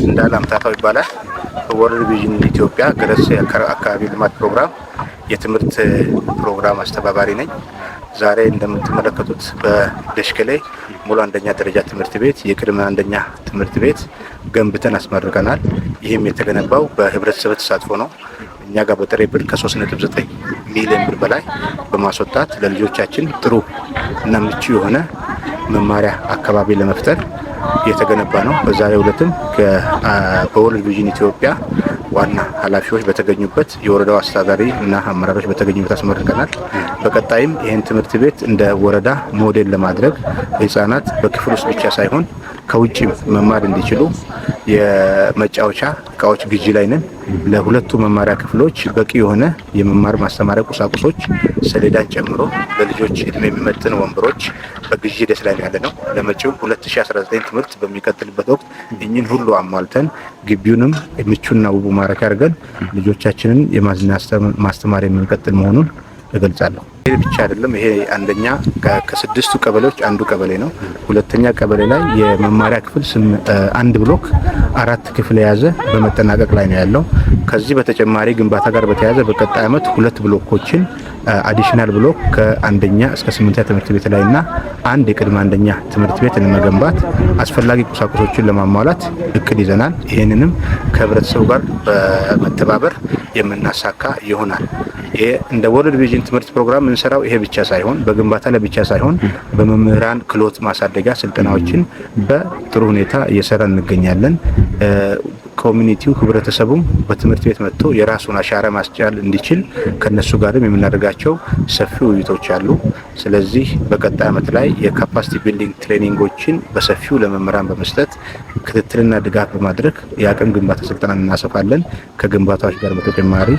እንዳላምታታው ይባላል ወርልድ ቪዥን ኢትዮጵያ ገረሴ አካባቢ ልማት ፕሮግራም የትምህርት ፕሮግራም አስተባባሪ ነኝ። ዛሬ እንደምትመለከቱት በደሽከሌ ሙሉ አንደኛ ደረጃ ትምህርት ቤት የቅድመ አንደኛ ትምህርት ቤት ገንብተን አስመርቀናል። ይህም የተገነባው በህብረተሰብ ተሳትፎ ነው። እኛ ጋር በጥሬ ብር ከ3.9 ሚሊዮን ብር በላይ በማስወጣት ለልጆቻችን ጥሩ እና ምቹ የሆነ መማሪያ አካባቢ ለመፍጠር የተገነባ ነው። በዛሬው ዕለትም በወርልድ ቪዥን ኢትዮጵያ ዋና ኃላፊዎች በተገኙበት የወረዳው አስተዳዳሪ እና አመራሮች በተገኙበት አስመርቀናል። በቀጣይም ይህን ትምህርት ቤት እንደ ወረዳ ሞዴል ለማድረግ ህጻናት በክፍል ውስጥ ብቻ ሳይሆን ከውጭ መማር እንዲችሉ የመጫወቻ እቃዎች ግዢ ላይ ነን። ለሁለቱ መማሪያ ክፍሎች በቂ የሆነ የመማር ማስተማሪያ ቁሳቁሶች ሰሌዳን ጨምሮ ለልጆች እድሜ የሚመጥን ወንበሮች በግዢ ሂደት ላይ ያለ ነው። ለመጪው 2019 ትምህርት በሚቀጥልበት ወቅት እኚህን ሁሉ አሟልተን ግቢውንም ምቹና ውቡ ማረፊያ አድርገን ልጆቻችንን ማስተማር የምንቀጥል መሆኑን እገልጻለሁ። ይሄ ብቻ አይደለም። ይሄ አንደኛ ከስድስቱ ቀበሌዎች አንዱ ቀበሌ ነው። ሁለተኛ ቀበሌ ላይ የመማሪያ ክፍል አንድ ብሎክ 4 ክፍል የያዘ በመጠናቀቅ ላይ ነው ያለው። ከዚህ በተጨማሪ ግንባታ ጋር በተያያዘ በቀጣይ ዓመት 2 ብሎኮችን አዲሽናል ብሎክ ከአንደኛ እስከ 8ኛ ትምህርት ቤት ላይና አንድ የቅድመ አንደኛ ትምህርት ቤት ለመገንባት አስፈላጊ ቁሳቁሶችን ለማሟላት እቅድ ይዘናል። ይህንንም ከህብረተሰቡ ጋር በመተባበር የምናሳካ ይሆናል። ይሄ እንደ ወርልድ ቪዥን ትምህርት ፕሮግራም እንሰራው ይሄ ብቻ ሳይሆን በግንባታ ላይ ብቻ ሳይሆን በመምህራን ክህሎት ማሳደጊያ ስልጠናዎችን በጥሩ ሁኔታ እየሰራ እንገኛለን። ኮሚኒቲው ህብረተሰቡም በትምህርት ቤት መጥቶ የራሱን አሻራ ማስቻል እንዲችል ከነሱ ጋርም የምናደርጋቸው ሰፊ ውይይቶች አሉ። ስለዚህ በቀጣይ ዓመት ላይ የካፓሲቲ ቢልዲንግ ትሬኒንጎችን በሰፊው ለመምህራን በመስጠት ክትትልና ድጋፍ በማድረግ የአቅም ግንባታ ስልጠና እናሰፋለን። ከግንባታዎች ጋር በተጨማሪ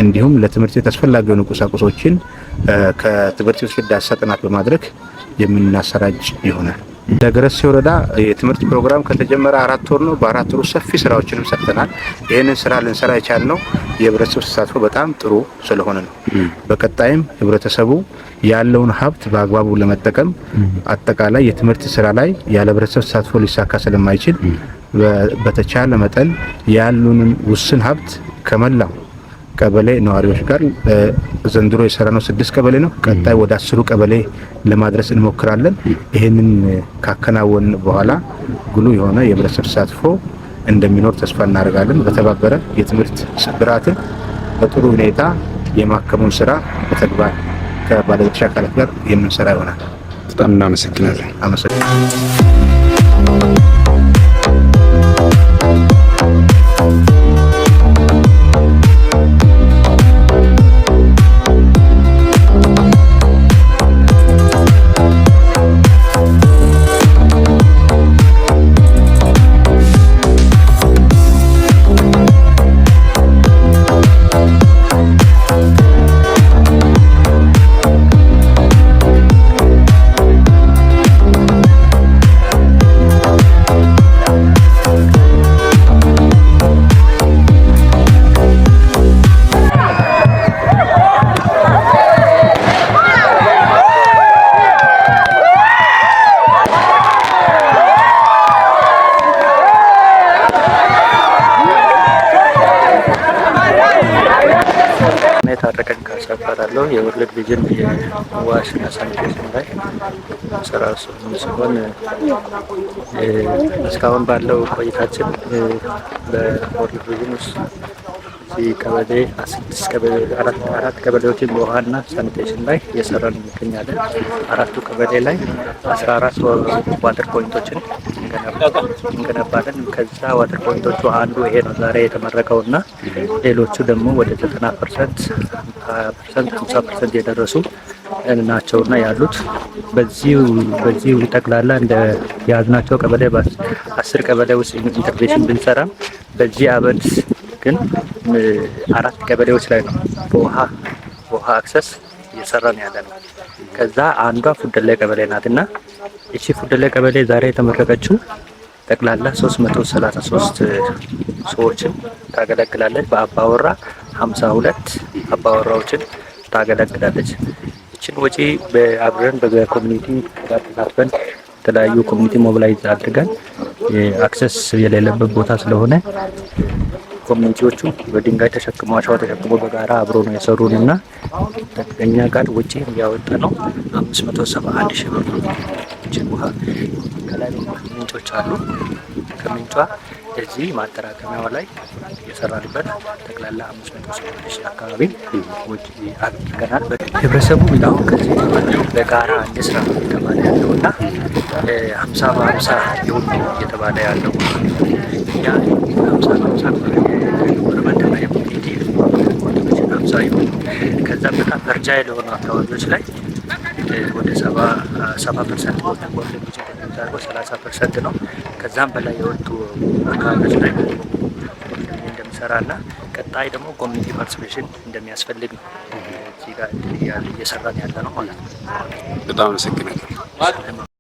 እንዲሁም ለትምህርት ቤት አስፈላጊ የሆኑ ቁሳቁሶችን ከትምህርት ቤት ዳሰሳ ጥናት በማድረግ የምናሰራጭ ይሆናል። ደገረሴ ወረዳ የትምህርት ፕሮግራም ከተጀመረ 4 ወር ነው። በ4 ወር ሰፊ ስራዎችንም ሰርተናል። ይህንን ስራ ልንሰራ የቻልነው የህብረተሰቡ ተሳትፎ በጣም ጥሩ ስለሆነ ነው። በቀጣይም ህብረተሰቡ ያለውን ሀብት በአግባቡ ለመጠቀም አጠቃላይ የትምህርት ስራ ላይ ያለ ህብረተሰብ ተሳትፎ ሊሳካ ስለማይችል በተቻለ መጠን ያሉንን ውስን ሀብት ከመላው ቀበሌ ነዋሪዎች ጋር ዘንድሮ የሰራነው 6 ቀበሌ ነው። ቀጣይ ወደ 10 ቀበሌ ለማድረስ እንሞክራለን። ይሄንን ካከናወን በኋላ ጉሉ የሆነ የህብረተሰብ ተሳትፎ እንደሚኖር ተስፋ እናደርጋለን። በተባበረ የትምህርት ስብራትን በጥሩ ሁኔታ የማከሙን ስራ በተግባር ከባለድርሻ አካላት ጋር የምንሰራ ይሆናል። በጣም እናመሰግናለን። እባላለሁ። የወርልድ ቪዥን የዋሽና ሳኒቴሽን ላይ ስራ ሲሆን እስካሁን ባለው ቆይታችን በወርልድ ቪዥን ውስጥ እዚህ ቀበሌ 4 ቀበሌዎችን በውሃና ሳኒቴሽን ላይ እየሰራን እንገኛለን። 4ቱ ቀበሌ ላይ 14 ዋተር ፖይንቶችን እንገነባለን። ከዛ ዋተር ፖይንቶቹ አንዱ ይሄ ነው ዛሬ የተመረቀው እና ሌሎቹ ደግሞ ወደ 90%፣ 50% የደረሱ ናቸውና ያሉት በዚሁ ጠቅላላ እንደ የያዝናቸው ቀበሌ በ10 ቀበሌ ውስጥ ኢንተርቬንሽን ብንሰራም በዚህ አመት ግን 4 ቀበሌዎች ላይ ነው በውሃ አክሰስ እየሰራን ያለ ነው። ከዛ አንዷ ፉደላይ ቀበሌ ናትና እቺ ፉደላይ ቀበሌ ዛሬ የተመረቀችው ጠቅላላ 333 ሰዎችን ታገለግላለች። በአባወራ 52 አባወራዎችን ታገለግላለች። እቺን ወጪ በአብረን በኮሚኒቲ ጋር ተሳትፈን የተለያዩ ኮሚኒቲ ሞቢላይዝ አድርገን አክሰስ የሌለበት ቦታ ስለሆነ ኮሚኒቲዎቹ በድንጋይ ተሸክሞ አሸዋ ተሸክሞ በጋራ አብሮ ነው የሰሩን እና እኛ ጋር ወጪ ያወጣ ነው 571 ሺህ ብር ነው። እቺን ውሃ ከላይ ምንጮች አሉ። ከምንጯ እዚህ ማጠራቀሚያው ላይ የሰራንበት ጠቅላላ 571 ሺህ አካባቢ ወጪ አድርገናል። ህብረተሰቡ አሁን ከዚህ በጋራ አንድ ስራ እየተባለ ያለው እና 50 በ50 ይሁን እየተባለ ያለው ያ 50 ከዛ በጣም ፈርጃይል ለሆኑ አካባቢዎች ላይ ወደ 70% ወርልድ ቪዥን የሚያደርገው 30% ነው። ከዛም በላይ የወጡ አካባቢዎች ላይ እንደሚሰራና ቀጣይ ደግሞ ኮሚኒቲ ፓርቲሲፔሽን እንደሚያስፈልግ ነው እዚህ ጋር እየሰራን ያለ ነው ማለት ነው። በጣም አመሰግናለሁ።